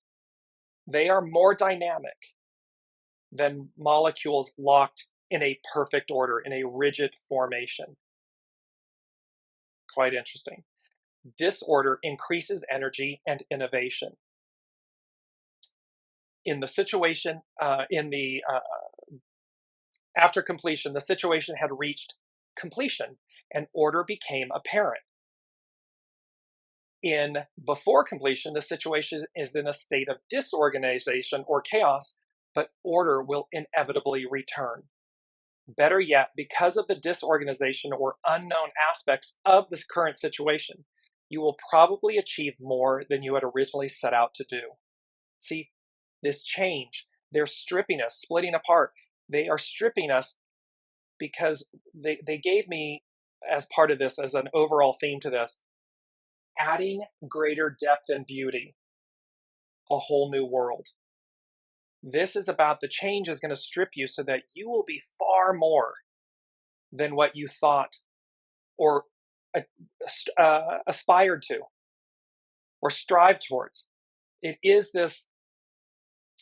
they are more dynamic than molecules locked in a perfect order, in a rigid formation. Quite interesting. Disorder increases energy and innovation. In the situation, after completion, the situation had reached completion and order became apparent. Before completion, the situation is in a state of disorganization or chaos, but order will inevitably return. Better yet, because of the disorganization or unknown aspects of this current situation, you will probably achieve more than you had originally set out to do. See, this change, they're stripping us, splitting apart. They are stripping us because they gave me, as part of this, as an overall theme to this, adding greater depth and beauty, a whole new world. This is about the change is going to strip you so that you will be far more than what you thought or aspired to or strive towards. It is this,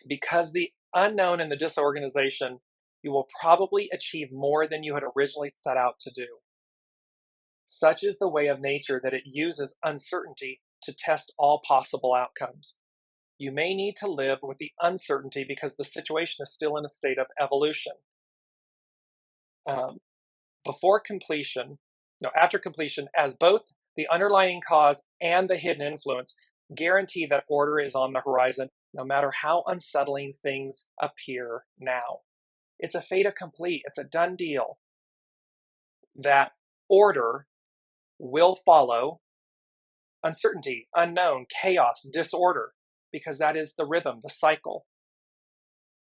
because the unknown and the disorganization, you will probably achieve more than you had originally set out to do. Such is the way of nature that it uses uncertainty to test all possible outcomes. You may need to live with the uncertainty because the situation is still in a state of evolution. After completion, as both the underlying cause and the hidden influence guarantee that order is on the horizon, no matter how unsettling things appear now. It's a fait accompli. It's a done deal that order will follow uncertainty, unknown, chaos, disorder, because that is the rhythm, the cycle.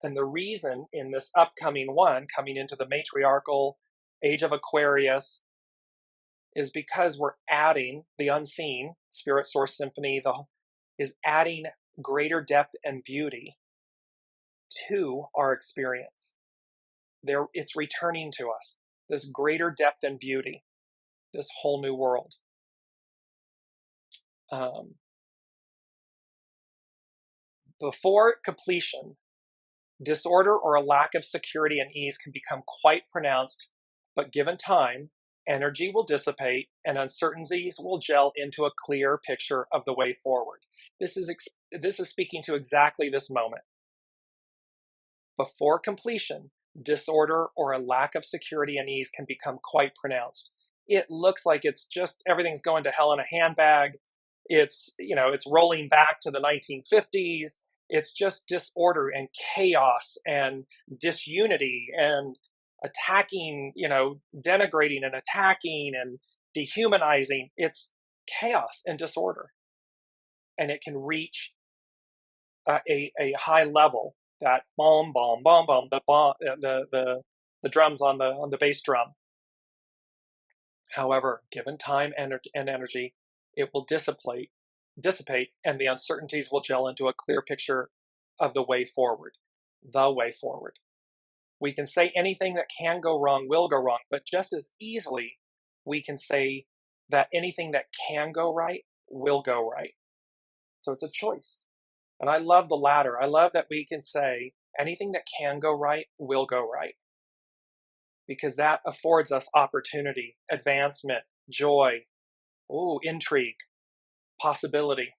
And the reason in this upcoming one, coming into the matriarchal age of Aquarius, is because we're adding the unseen, Spirit Source Symphony, is adding greater depth and beauty to our experience. It's returning to us, this greater depth and beauty, this whole new world. Before completion, disorder or a lack of security and ease can become quite pronounced, but given time, energy will dissipate and uncertainties will gel into a clear picture of the way forward. This is speaking to exactly this moment. Before completion, disorder or a lack of security and ease can become quite pronounced. It looks like it's just everything's going to hell in a handbag. It's rolling back to the 1950s. It's just disorder and chaos and disunity and attacking, denigrating and attacking and dehumanizing. It's chaos and disorder. And it can reach a high level, that boom, boom, boom, boom, the drums on the bass drum. However, given time and energy, it will dissipate, and the uncertainties will gel into a clear picture of the way forward. The way forward. We can say anything that can go wrong will go wrong, but just as easily, we can say that anything that can go right will go right. So it's a choice. And I love the latter. I love that we can say anything that can go right will go right, because that affords us opportunity, advancement, joy, intrigue, possibility.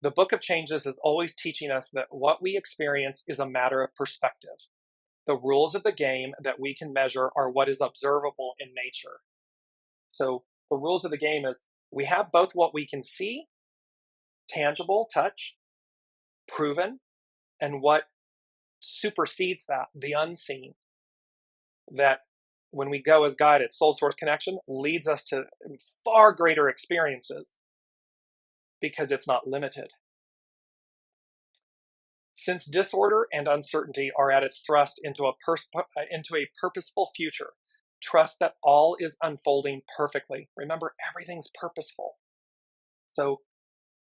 The Book of Changes is always teaching us that what we experience is a matter of perspective. The rules of the game that we can measure are what is observable in nature. So the rules of the game is we have both what we can see, tangible, touch, proven, and what supersedes that, the unseen, that when we go as guided, soul source connection leads us to far greater experiences because it's not limited. Since disorder and uncertainty are at its thrust into a purposeful future, trust that all is unfolding perfectly. Remember, everything's purposeful. So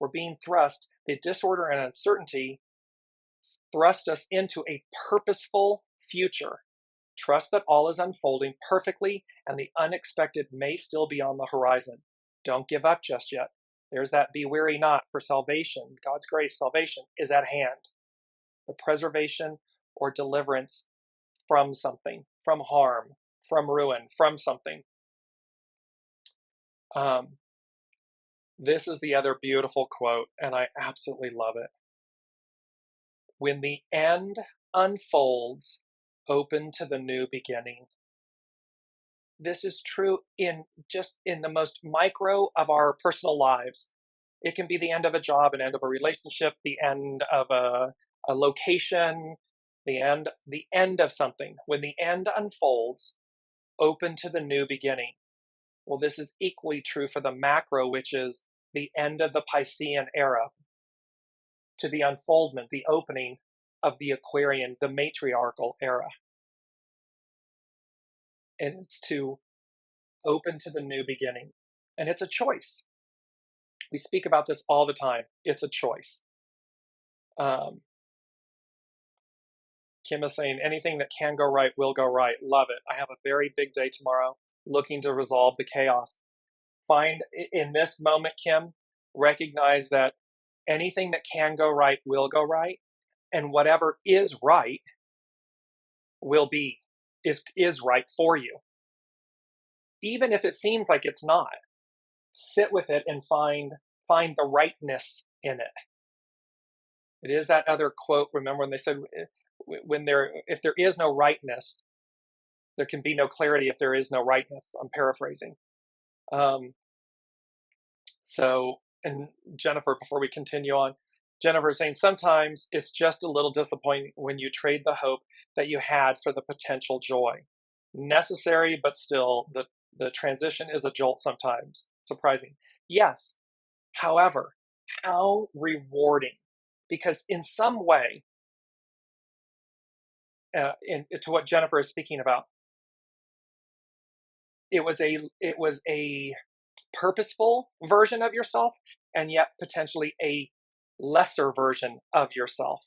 we're being thrust, the disorder and uncertainty thrust us into a purposeful future. Trust that all is unfolding perfectly and the unexpected may still be on the horizon. Don't give up just yet. There's that be weary not, for salvation, God's grace, salvation is at hand. The preservation or deliverance from something, from harm, from ruin, from something. This is the other beautiful quote, and I absolutely love it. When the end unfolds, open to the new beginning. This is true in the most micro of our personal lives. It can be the end of a job, an end of a relationship, the end of a location, the end of something. When the end unfolds, open to the new beginning. Well, this is equally true for the macro, which is the end of the Piscean era, to the unfoldment, the opening of the Aquarian, the matriarchal era. And it's to open to the new beginning. And it's a choice. We speak about this all the time. It's a choice. Kim is saying anything that can go right will go right. Love it. I have a very big day tomorrow looking to resolve the chaos. Find in this moment, Kim, recognize that anything that can go right will go right. And whatever is right is right for you. Even if it seems like it's not, sit with it and find the rightness in it. It is that other quote. Remember when they said, if there is no rightness, there can be no clarity if there is no rightness. I'm paraphrasing. And Jennifer, before we continue on, Jennifer is saying sometimes it's just a little disappointing when you trade the hope that you had for the potential joy. Necessary, but still, the transition is a jolt sometimes. Surprising. Yes. However, how rewarding, because in some way, to what Jennifer is speaking about, it was a purposeful version of yourself, and yet potentially a lesser version of yourself.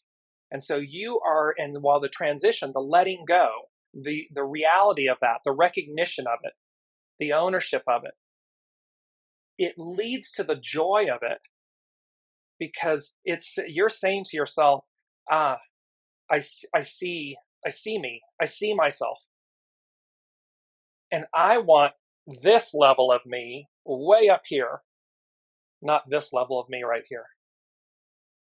And so you are, and while the transition, the letting go, the reality of that, the recognition of it, the ownership of it, it leads to the joy of it, because you're saying to yourself, I see me, I see myself, and I want this level of me way up here, not this level of me right here.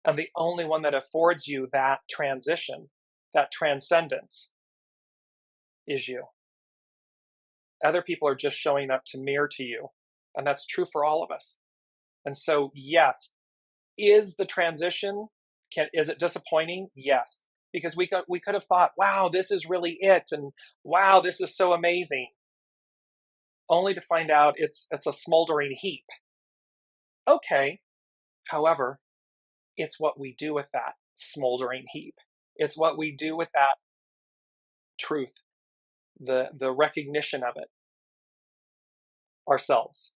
And the only one that affords you that transition, that transcendence, is you. Other people are just showing up to mirror to you. And that's true for all of us. And so, yes, is the transition, is it disappointing? Yes. Because we could have thought, wow, this is really it. And wow, this is so amazing. Only to find out it's a smoldering heap. Okay. However, it's what we do with that smoldering heap. It's what we do with that truth, the recognition of it ourselves.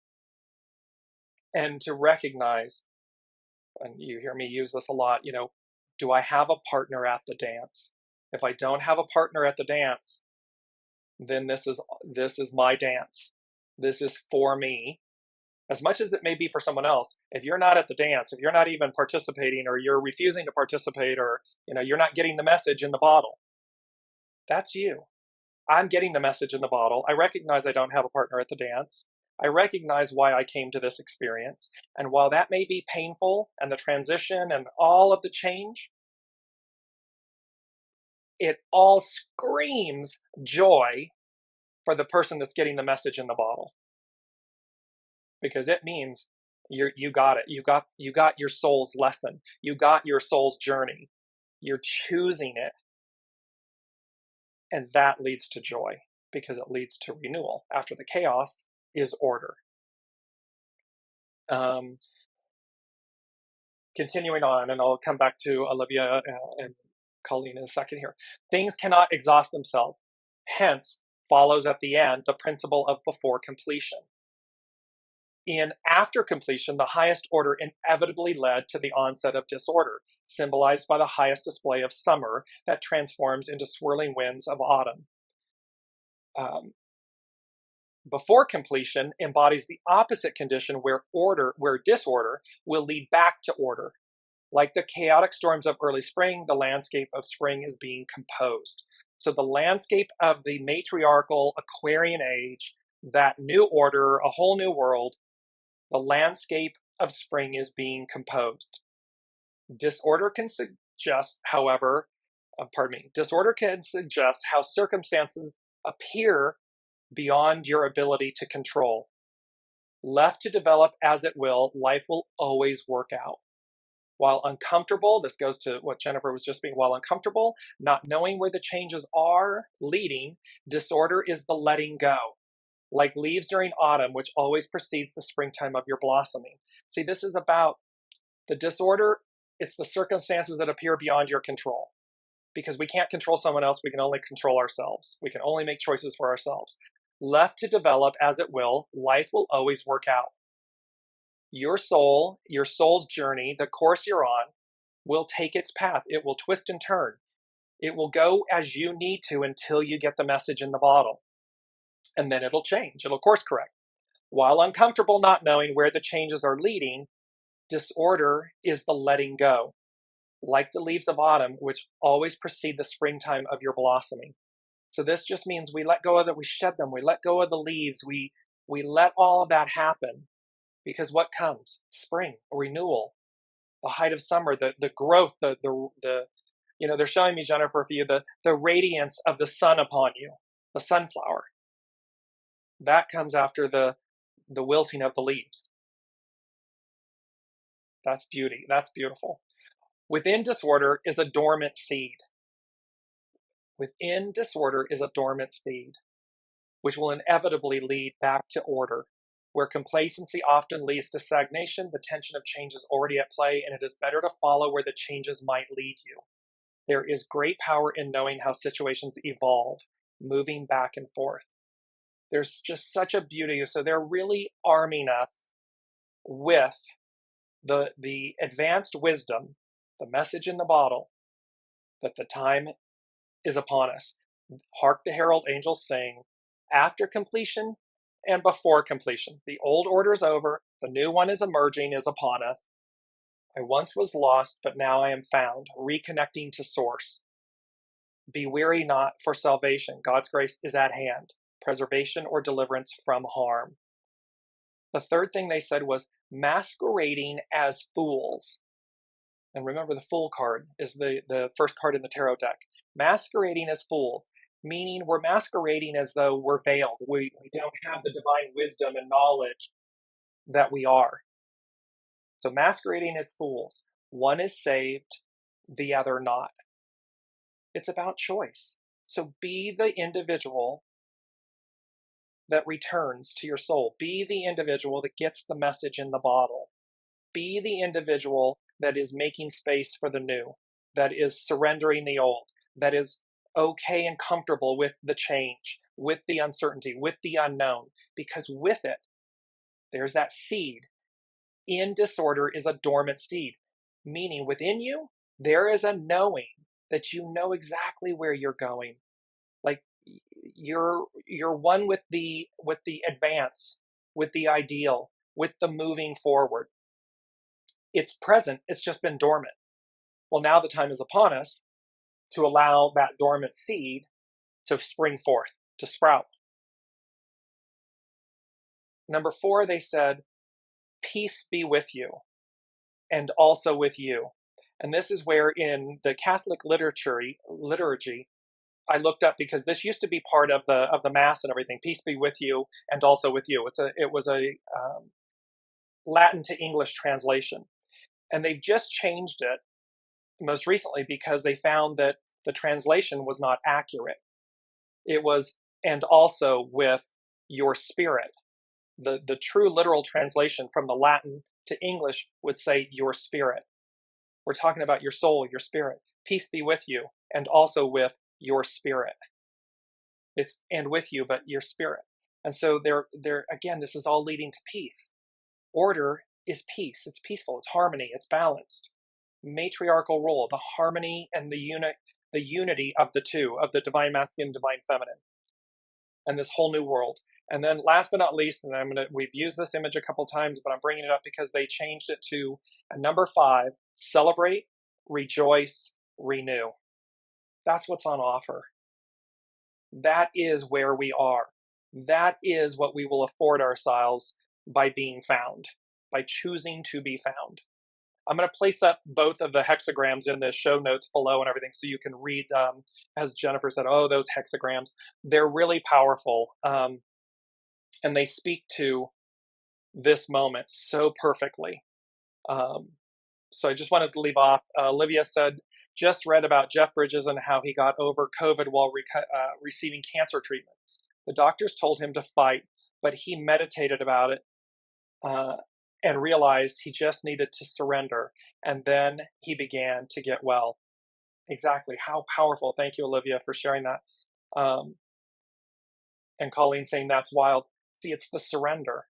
And to recognize, and you hear me use this a lot, do I have a partner at the dance? If I don't have a partner at the dance, then this is my dance. This is for me. As much as it may be for someone else, if you're not at the dance, if you're not even participating, or you're refusing to participate, or you're not getting the message in the bottle, that's you. I'm getting the message in the bottle. I recognize I don't have a partner at the dance. I recognize why I came to this experience. And while that may be painful, and the transition and all of the change, it all screams joy for the person that's getting the message in the bottle. Because it means you got it. You got your soul's lesson. You got your soul's journey. You're choosing it. And that leads to joy, because it leads to renewal. After the chaos is order. Continuing on, and I'll come back to Olivia and Colleen in a second here. Things cannot exhaust themselves. Hence, follows at the end the principle of before completion. In after completion, the highest order inevitably led to the onset of disorder, symbolized by the highest display of summer that transforms into swirling winds of autumn. Before completion embodies the opposite condition, where disorder will lead back to order. Like the chaotic storms of early spring, the landscape of spring is being composed. So the landscape of the matriarchal Aquarian age, that new order, a whole new world, the landscape of spring is being composed. Disorder can suggest how circumstances appear beyond your ability to control. Left to develop as it will, life will always work out. While uncomfortable, this goes to what Jennifer was just speaking, while uncomfortable, not knowing where the changes are leading, disorder is the letting go. Like leaves during autumn, which always precedes the springtime of your blossoming. See, this is about the disorder. It's the circumstances that appear beyond your control. Because we can't control someone else, we can only control ourselves. We can only make choices for ourselves. Left to develop as it will, life will always work out. Your soul's journey, the course you're on, will take its path. It will twist and turn. It will go as you need to until you get the message in the bottle. And then it'll change. It'll course correct. While uncomfortable not knowing where the changes are leading, disorder is the letting go. Like the leaves of autumn, which always precede the springtime of your blossoming. So this just means we let go of it, we shed them, we let go of the leaves, we let all of that happen. Because what comes? Spring, renewal, the height of summer, the growth, they're showing me, Jennifer, for you, the radiance of the sun upon you, the sunflower. That comes after the wilting of the leaves. That's beauty. That's beautiful. Within disorder is a dormant seed. Within disorder is a dormant seed, which will inevitably lead back to order. Where complacency often leads to stagnation, the tension of change is already at play, and it is better to follow where the changes might lead you. There is great power in knowing how situations evolve, moving back and forth. There's just such a beauty. So they're really arming us with the advanced wisdom, the message in the bottle, that the time is upon us. Hark the herald angels sing, after completion and before completion. The old order is over, the new one is emerging, is upon us. I once was lost, but now I am found, reconnecting to source. Be weary not, for salvation. God's grace is at hand, preservation or deliverance from harm. The third thing they said was masquerading as fools. And remember, the Fool card is the first card in the tarot deck. Masquerading as fools, meaning we're masquerading as though we're veiled. We don't have the divine wisdom and knowledge that we are. So masquerading as fools. One is saved, the other not. It's about choice. So be the individual that returns to your soul. Be the individual that gets the message in the bottle. Be the individual that is making space for the new, that is surrendering the old, that is okay and comfortable with the change, with the uncertainty, with the unknown, because with it, there's that seed. In disorder is a dormant seed, meaning within you, there is a knowing that you know exactly where you're going. Like you're one with the advance, with the ideal, with the moving forward. It's present, it's just been dormant. Well, now the time is upon us to allow that dormant seed to spring forth, to sprout. Number 4, they said, peace be with you, and also with you. And this is where in the Catholic liturgy, I looked up, because this used to be part of the Mass and everything. Peace be with you, and also with you. It was a Latin to English translation. And they've just changed it most recently because they found that the translation was not accurate. It was, and also with your spirit. The true literal translation from the Latin to English would say your spirit. We're talking about your soul, your spirit. Peace be with you, and also with your spirit. It's and with you, but your spirit. And so they're again, this is all leading to peace. Order is peace. It's peaceful. It's harmony. It's balanced. Matriarchal role, the harmony and the unity of the two, of the divine masculine, divine feminine, and this whole new world. And then last but not least, and we've used this image a couple times, but I'm bringing it up because they changed it to number 5, celebrate, rejoice, renew. That's what's on offer. That is where we are. That is what we will afford ourselves by being found, by choosing to be found. I'm going to place up both of the hexagrams in the show notes below and everything so you can read them. As Jennifer said, oh, those hexagrams, they're really powerful. And they speak to this moment so perfectly. So I just wanted to leave off. Olivia said, just read about Jeff Bridges and how he got over COVID while receiving cancer treatment. The doctors told him to fight, but he meditated about it and realized he just needed to surrender. And then he began to get well. Exactly. How powerful. Thank you, Olivia, for sharing that. And Colleen saying that's wild. See, it's the surrender.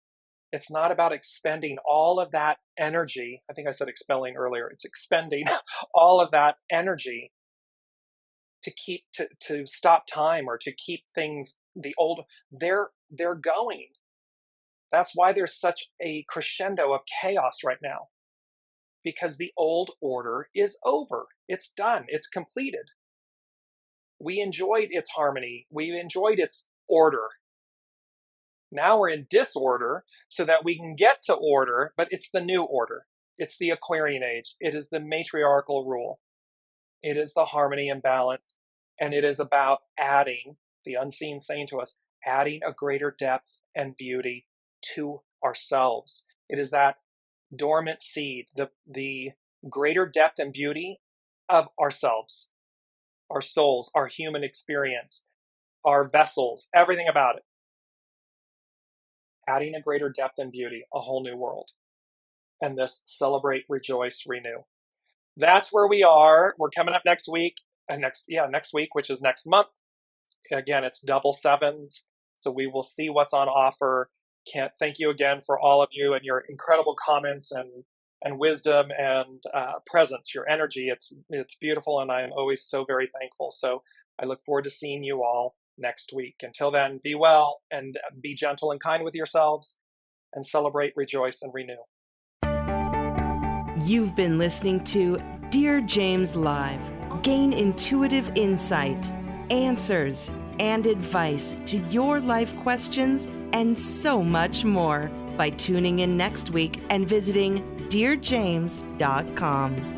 It's not about expending all of that energy. I think I said expelling earlier. It's expending all of that energy to stop time or to keep things the old. They're going. That's why there's such a crescendo of chaos right now, because the old order is over. It's done. It's completed. We enjoyed its harmony. We enjoyed its order. Now we're in disorder so that we can get to order, but it's the new order. It's the Aquarian age. It is the matriarchal rule. It is the harmony and balance. And it is about adding, the unseen saying to us, adding a greater depth and beauty to ourselves. It is that dormant seed, the greater depth and beauty of ourselves, our souls, our human experience, our vessels, everything about it. adding a greater depth and beauty, a whole new world. And this celebrate, rejoice, renew. That's where we are. We're coming up next week, next week, which is next month. Again, it's double sevens, so we will see what's on offer. Can't thank you again for all of you and your incredible comments and wisdom and presence, your energy. It's beautiful, and I am always so very thankful. So I look forward to seeing you all next week. Until then, be well and be gentle and kind with yourselves, and celebrate, rejoice, and renew. You've been listening to Dear James Live. Gain intuitive insight, answers, and advice to your life questions and so much more by tuning in next week and visiting DearJames.com.